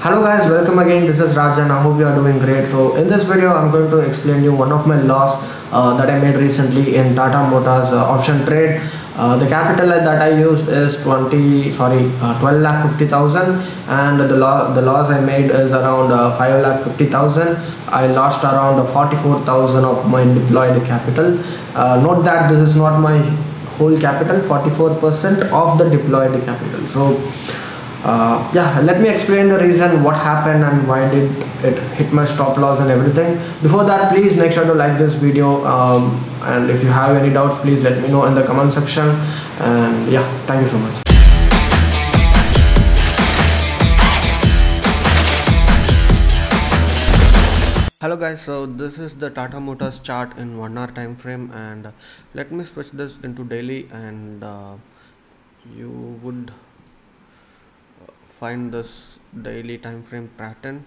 Hello guys, welcome again. This is Rajan. I hope you are doing great. So in this video I'm going to explain you one of my loss that I made recently in Tata Motors option trade. The capital that I used is 12 lakh 50,000, and the loss I made is around 5 lakh 50,000. I lost around 44,000 of my deployed capital. Note that this is not my whole capital, 44% of the deployed capital. So yeah, let me explain the reason what happened and why did it hit my stop loss and everything. Before that, please make sure to like this video, and if you have any doubts, please let me know in the comment section. And yeah, thank you so much. Hello guys, so this is the Tata Motors chart in 1 hour time frame, and let me switch this into daily, and you would find this daily time frame pattern.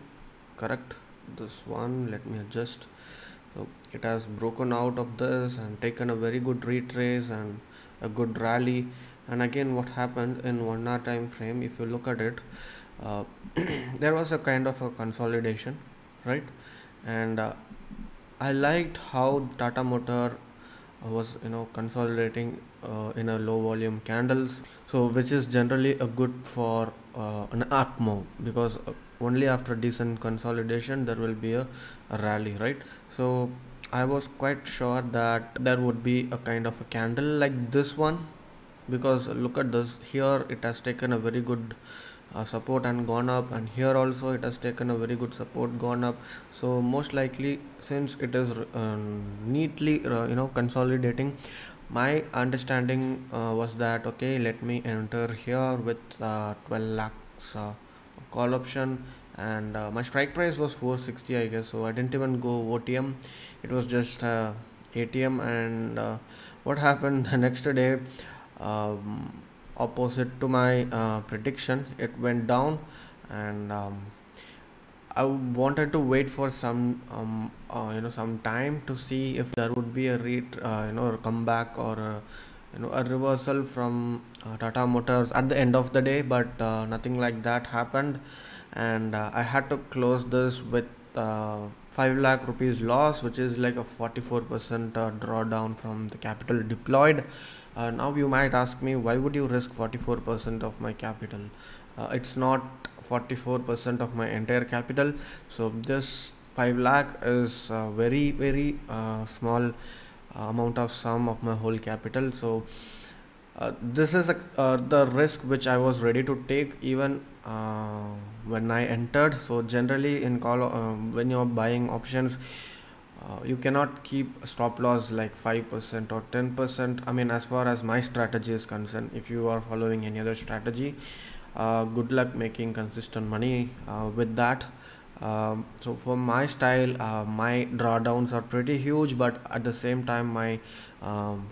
Correct, this one, let me adjust. So it has broken out of this and taken a very good retrace and a good rally. And again, what happened in 1 hour time frame, if you look at it, there was a kind of a consolidation, right? And I liked how Tata Motor was consolidating in a low volume candles, so which is generally a good for an up move, because only after decent consolidation there will be a rally, right? So I was quite sure that there would be a kind of a candle like this one, because look at this, here it has taken a very good support and gone up, and here also it has taken a very good support, gone up. So most likely, since it is neatly consolidating, my understanding was that okay, let me enter here with 12 lakhs of call option, and my strike price was 460, I guess. So I didn't even go OTM, it was just ATM. And what happened the next day, opposite to my prediction, it went down. And I wanted to wait for some some time to see if there would be a comeback or a reversal from Tata Motors at the end of the day, but nothing like that happened. And I had to close this with 5 lakh rupees loss, which is like a 44% drawdown from the capital deployed. Now you might ask me, why would you risk 44% of my capital? It's not 44% of my entire capital. So this 5 lakh is very small amount of sum of my whole capital. So this is the risk which I was ready to take even when I entered. So generally in when you're buying options, you cannot keep stop loss like 5% or 10%. I mean, as far as my strategy is concerned, if you are following any other strategy, good luck making consistent money with that. So for my style, my drawdowns are pretty huge, but at the same time my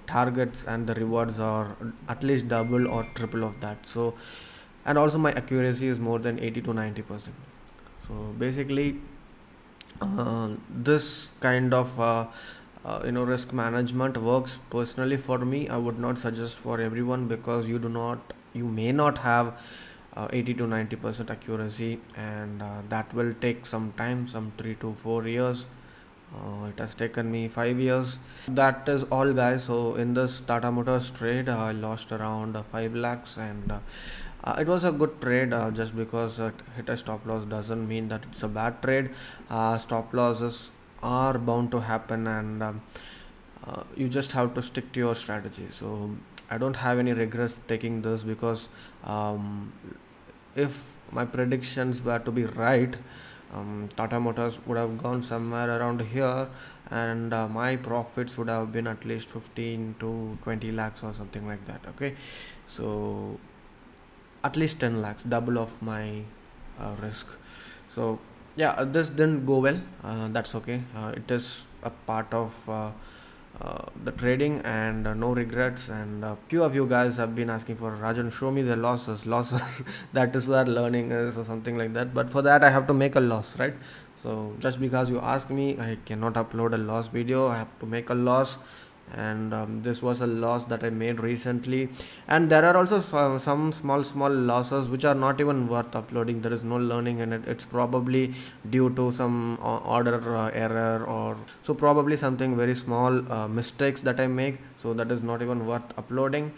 targets and the rewards are at least double or triple of that. So, and also my accuracy is more than 80 to 90%. So basically this kind of risk management works personally for me. I would not suggest for everyone, because you may not have 80 to 90% accuracy, and that will take some time, some 3 to 4 years. It has taken me 5 years. That is all, guys. So in this Tata Motors trade, I lost around 5 lakhs, and it was a good trade. Just because it hit a stop loss doesn't mean that it's a bad trade. Stop losses are bound to happen, and you just have to stick to your strategy. So I don't have any regrets taking this, because if my predictions were to be right, Tata Motors would have gone somewhere around here, and my profits would have been at least 15 to 20 lakhs or something like that. Okay, so at least 10 lakhs, double of my risk. So yeah, this didn't go well. That's okay. It is a part of the trading, and no regrets. And few of you guys have been asking for, Rajan, show me the losses. That is where learning is, or something like that. But for that I have to make a loss, right? So just because you ask me, I cannot upload a loss video. I have to make a loss, and this was a loss that I made recently. And there are also some small losses which are not even worth uploading. There is no learning in it. It's probably due to some order error, or so probably something very small mistakes that I make, so that is not even worth uploading.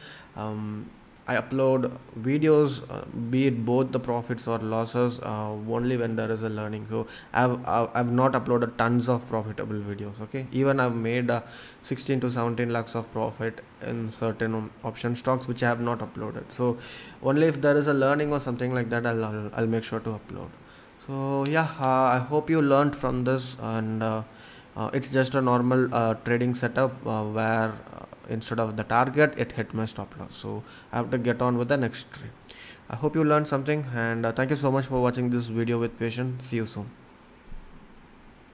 I upload videos, be it both the profits or losses, only when there is a learning. So I've not uploaded tons of profitable videos. Okay, even I've made 16 to 17 lakhs of profit in certain option stocks which I have not uploaded. So only if there is a learning or something like that, I'll make sure to upload. So yeah, I hope you learned from this, and it's just a normal trading setup where instead of the target, it hit my stop loss. So I have to get on with the next trade. I hope you learned something, and thank you so much for watching this video with patience. See you soon.